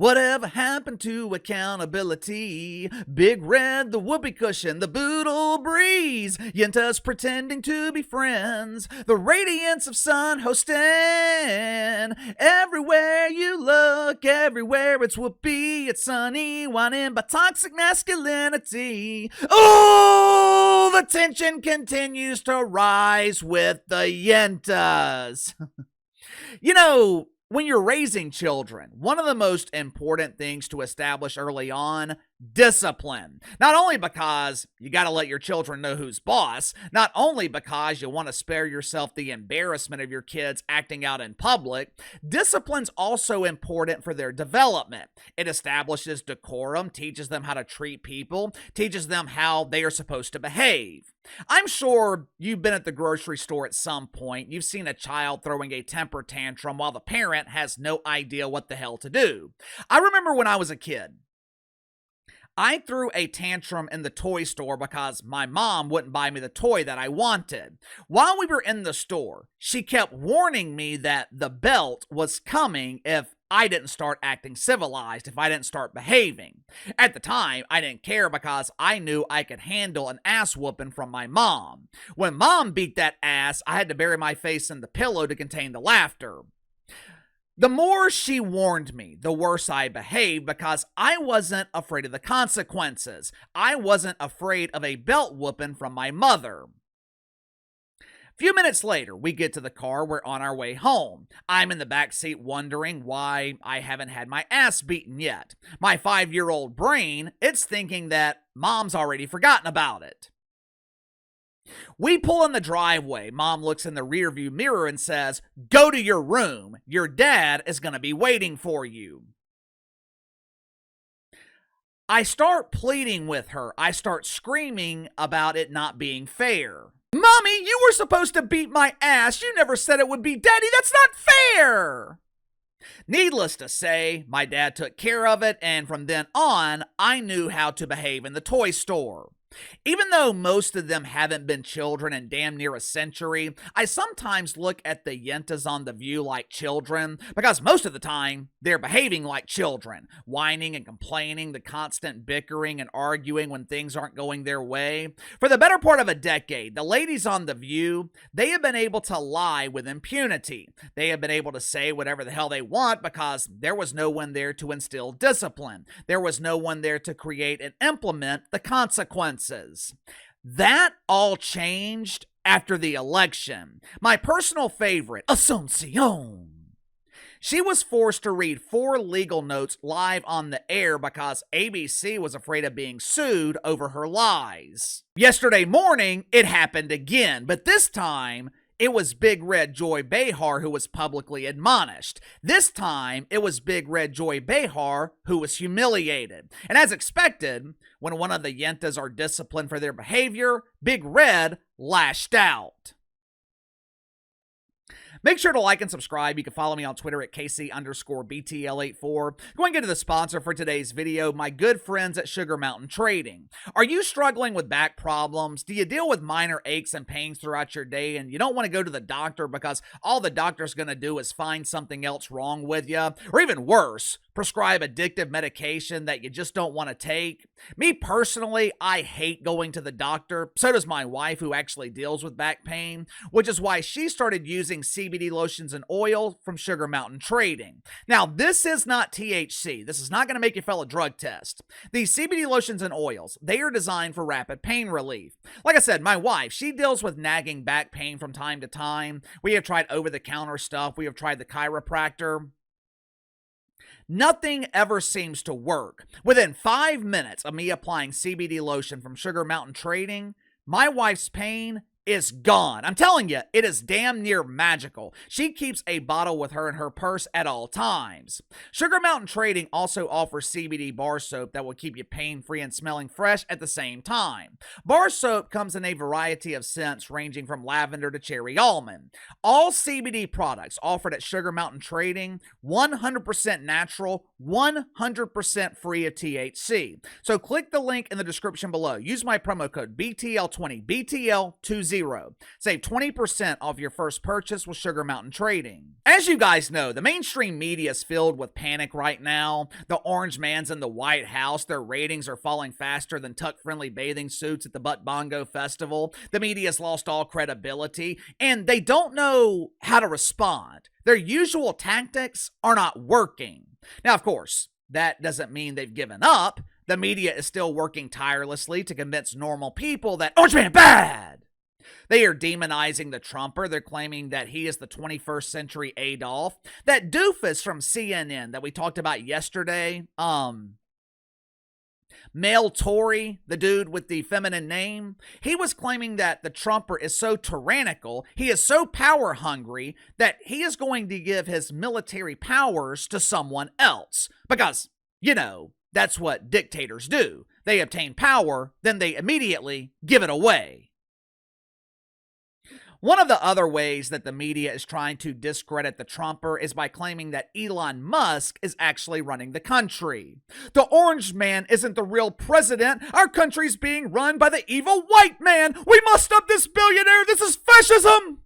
Whatever happened to accountability? Big Red, the whoopee cushion, the boodle breeze. Yentas pretending to be friends. The radiance of Sunny Hostin. Everywhere you look, everywhere it's whoopee. It's Sunny, whining by toxic masculinity. Oh, the tension continues to rise with the Yentas. You know, when you're raising children, one of the most important things to establish early on, discipline. Not only because you got to let your children know who's boss, not only because you want to spare yourself the embarrassment of your kids acting out in public, discipline's also important for their development. It establishes decorum, teaches them how to treat people, teaches them how they are supposed to behave. I'm sure you've been at the grocery store at some point. You've seen a child throwing a temper tantrum while the parent has no idea what the hell to do. I remember when I was a kid, I threw a tantrum in the toy store because my mom wouldn't buy me the toy that I wanted. While we were in the store, she kept warning me that the belt was coming if I didn't start acting civilized, if I didn't start behaving. At the time, I didn't care because I knew I could handle an ass whooping from my mom. When mom beat that ass, I had to bury my face in the pillow to contain the laughter. The more she warned me, the worse I behaved because I wasn't afraid of the consequences. I wasn't afraid of a belt whooping from my mother. A few minutes later, we get to the car. We're on our way home. I'm in the back seat wondering why I haven't had my ass beaten yet. My 5-year-old brain, it's thinking that mom's already forgotten about it. We pull in the driveway. Mom looks in the rearview mirror and says, "Go to your room. Your dad is going to be waiting for you." I start pleading with her. I start screaming about it not being fair. "Mommy, you were supposed to beat my ass. You never said it would be. Daddy, that's not fair." Needless to say, my dad took care of it, and from then on, I knew how to behave in the toy store. Even though most of them haven't been children in damn near a century, I sometimes look at the Yentas on The View like children, because most of the time, they're behaving like children, whining and complaining, the constant bickering and arguing when things aren't going their way. For the better part of a decade, the ladies on The View, they have been able to lie with impunity. They have been able to say whatever the hell they want because there was no one there to instill discipline. There was no one there to create and implement the consequences. That all changed after the election. My personal favorite, Asuncion. She was forced to read 4 legal notes live on the air because ABC was afraid of being sued over her lies. Yesterday morning, it happened again, but this time, it was Big Red Joy Behar who was publicly admonished. This time, it was Big Red Joy Behar who was humiliated. And as expected, when one of the Yentas are disciplined for their behavior, Big Red lashed out. Make sure to like and subscribe. You can follow me on Twitter at KC_BTL84. Going into the sponsor for today's video, my good friends at Sugar Mountain Trading. Are you struggling with back problems? Do you deal with minor aches and pains throughout your day and you don't want to go to the doctor because all the doctor's going to do is find something else wrong with you? Or even worse, prescribe addictive medication that you just don't want to take? Me personally, I hate going to the doctor. So does my wife, who actually deals with back pain, which is why she started using CBD lotions and oil from Sugar Mountain Trading. Now, this is not THC. This is not going to make you fail a drug test. These CBD lotions and oils, they are designed for rapid pain relief. Like I said, my wife, she deals with nagging back pain from time to time. We have tried over-the-counter stuff. We have tried the chiropractor. Nothing ever seems to work. Within 5 minutes of me applying CBD lotion from Sugar Mountain Trading, my wife's pain is gone. I'm telling you, it is damn near magical. She keeps a bottle with her in her purse at all times. Sugar Mountain Trading also offers CBD bar soap that will keep you pain-free and smelling fresh at the same time. Bar soap comes in a variety of scents ranging from lavender to cherry almond. All CBD products offered at Sugar Mountain Trading, 100% natural, 100% free of THC. So click the link in the description below. Use my promo code BTL20, BTL20 20. Save 20% off your first purchase with Sugar Mountain Trading. As you guys know, the mainstream media is filled with panic right now. The orange man's in the White House. Their ratings are falling faster than tuck-friendly bathing suits at the Butt Bongo Festival. The media's lost all credibility, and they don't know how to respond. Their usual tactics are not working. Now, of course, that doesn't mean they've given up. The media is still working tirelessly to convince normal people that Orange Man bad. They are demonizing the Trumper. They're claiming that he is the 21st century Adolf. That doofus from CNN that we talked about yesterday, Mel Tory, the dude with the feminine name, he was claiming that the Trumper is so tyrannical, he is so power hungry, that he is going to give his military powers to someone else. Because, you know, that's what dictators do. They obtain power, then they immediately give it away. One of the other ways that the media is trying to discredit the Trumper is by claiming that Elon Musk is actually running the country. The orange man isn't the real president. Our country's being run by the evil white man. We must stop this billionaire. This is fascism.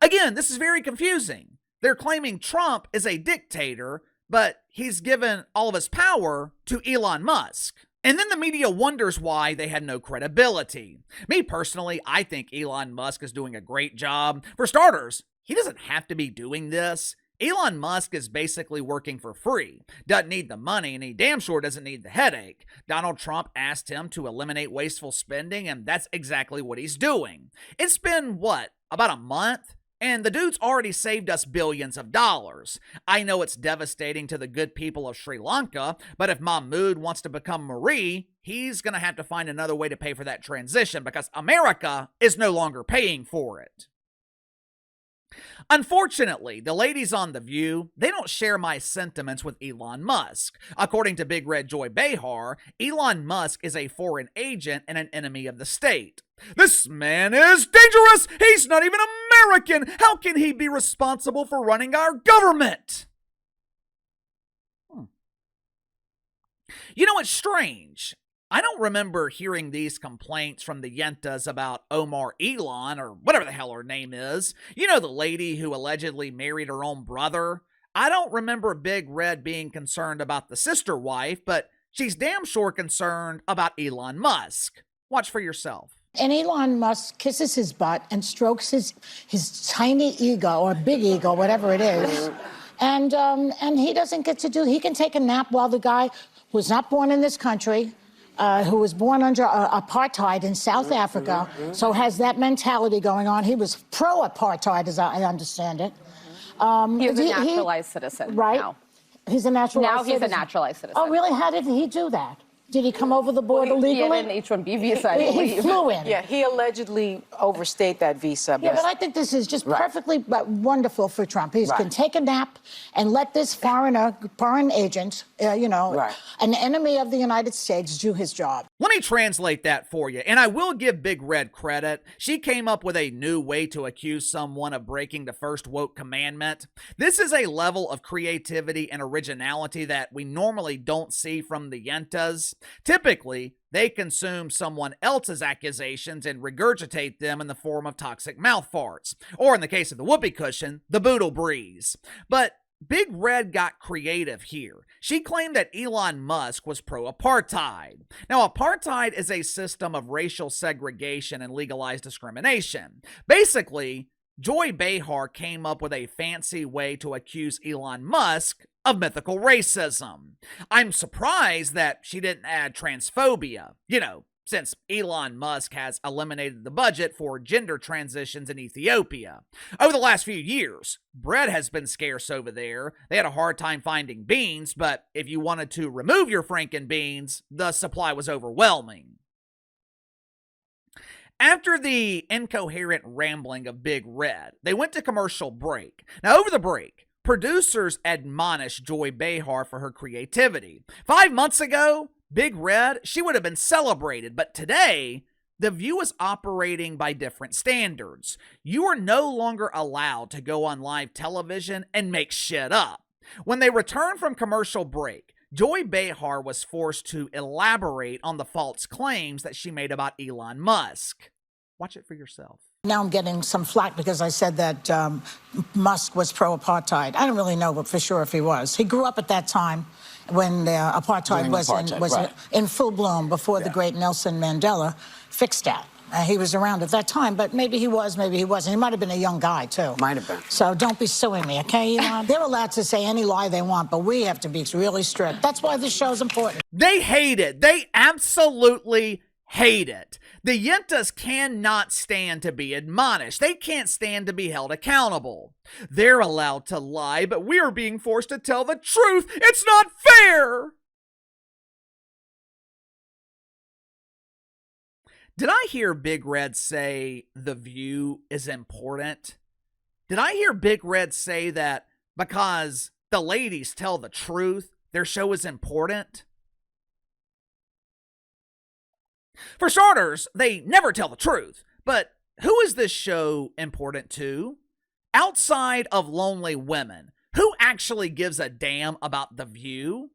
Again, this is very confusing. They're claiming Trump is a dictator, but he's given all of his power to Elon Musk. And then the media wonders why they had no credibility. Me personally, I think Elon Musk is doing a great job. For starters, he doesn't have to be doing this. Elon Musk is basically working for free, doesn't need the money, and he damn sure doesn't need the headache. Donald Trump asked him to eliminate wasteful spending, and that's exactly what he's doing. It's been, about a month? And the dude's already saved us billions of dollars. I know it's devastating to the good people of Sri Lanka, but if Mahmood wants to become Marie, he's going to have to find another way to pay for that transition because America is no longer paying for it. Unfortunately, the ladies on The View, they don't share my sentiments with Elon Musk. According to Big Red Joy Behar, Elon Musk is a foreign agent and an enemy of the state. This man is dangerous! He's not even American! How can he be responsible for running our government? You know, it's strange. I don't remember hearing these complaints from the Yentas about Omar Elon, or whatever the hell her name is. You know, the lady who allegedly married her own brother? I don't remember Big Red being concerned about the sister wife, but she's damn sure concerned about Elon Musk. Watch for yourself. And Elon Musk kisses his butt and strokes his tiny ego, or big ego, whatever it is. And he doesn't get to he can take a nap while the guy who's not born in this country, who was born under apartheid in South Africa, so has that mentality going on. He was pro-apartheid, as I understand it. He's a naturalized citizen. Right? Now. He's a naturalized citizen. Now he's a naturalized citizen. Oh, really? How did he do that? Did he come over the border legally? He had an H-1B visa, I believe. He flew in. Yeah, he allegedly overstayed that visa. Yeah, but I think this is just perfectly wonderful for Trump. He can take a nap and let this foreign agent, an enemy of the United States, do his job. Let me translate that for you, and I will give Big Red credit. She came up with a new way to accuse someone of breaking the first woke commandment. This is a level of creativity and originality that we normally don't see from the Yentas. Typically, they consume someone else's accusations and regurgitate them in the form of toxic mouth farts, or in the case of the whoopee cushion, the boodle breeze. But Big Red got creative here. She claimed that Elon Musk was pro-apartheid. Now, apartheid is a system of racial segregation and legalized discrimination. Basically, Joy Behar came up with a fancy way to accuse Elon Musk of mythical racism. I'm surprised that she didn't add transphobia, since Elon Musk has eliminated the budget for gender transitions in Ethiopia. Over the last few years, bread has been scarce over there. They had a hard time finding beans, but if you wanted to remove your Franken beans, the supply was overwhelming. After the incoherent rambling of Big Red, they went to commercial break. Now, over the break, producers admonished Joy Behar for her creativity. 5 months ago, Big Red, she would have been celebrated, but today, The View is operating by different standards. You are no longer allowed to go on live television and make shit up. When they return from commercial break, Joy Behar was forced to elaborate on the false claims that she made about Elon Musk. Watch it for yourself. Now I'm getting some flack because I said that Musk was pro-apartheid. I don't really know for sure if he was. He grew up at that time when apartheid was in full bloom, before the great Nelson Mandela fixed that. He was around at that time, but maybe he was, maybe he wasn't. He might have been a young guy, too. Might have been. So don't be suing me, okay, Elon? They're allowed to say any lie they want, but we have to be really strict. That's why this show's important. They hate it. They absolutely hate it. The Yentas cannot stand to be admonished. They can't stand to be held accountable. They're allowed to lie, but we are being forced to tell the truth. It's not fair. Did I hear Big Red say the View is important? Did I hear Big Red say that because the ladies tell the truth, their show is important? For starters, they never tell the truth. But who is this show important to? Outside of lonely women, who actually gives a damn about the View?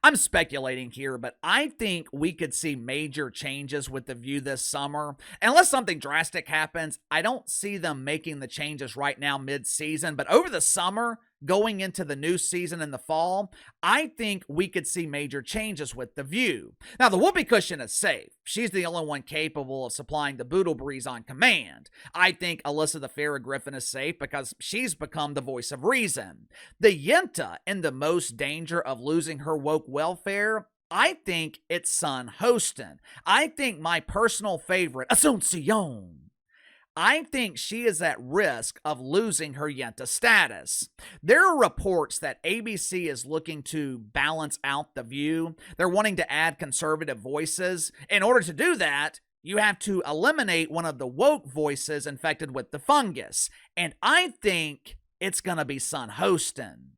I'm speculating here, but I think we could see major changes with The View this summer. Unless something drastic happens, I don't see them making the changes right now mid-season, but over the summer, going into the new season in the fall, I think we could see major changes with The View. Now, the whoopee cushion is safe. She's the only one capable of supplying the boodle breeze on command. I think Alyssa the Farrah Griffin is safe because she's become the voice of reason. The Yenta in the most danger of losing her woke welfare, I think it's Sunny Hostin. I think my personal favorite, Asuncion. I think she is at risk of losing her Yenta status. There are reports that ABC is looking to balance out The View. They're wanting to add conservative voices. In order to do that, you have to eliminate one of the woke voices infected with the fungus. And I think it's going to be Sunny Hostin.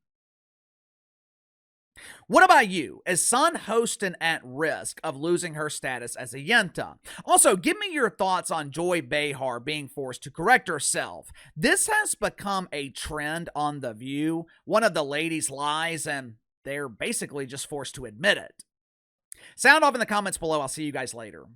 What about you? Is Sunny Hostin at risk of losing her status as a Yenta? Also, give me your thoughts on Joy Behar being forced to correct herself. This has become a trend on The View. One of the ladies lies, and they're basically just forced to admit it. Sound off in the comments below. I'll see you guys later.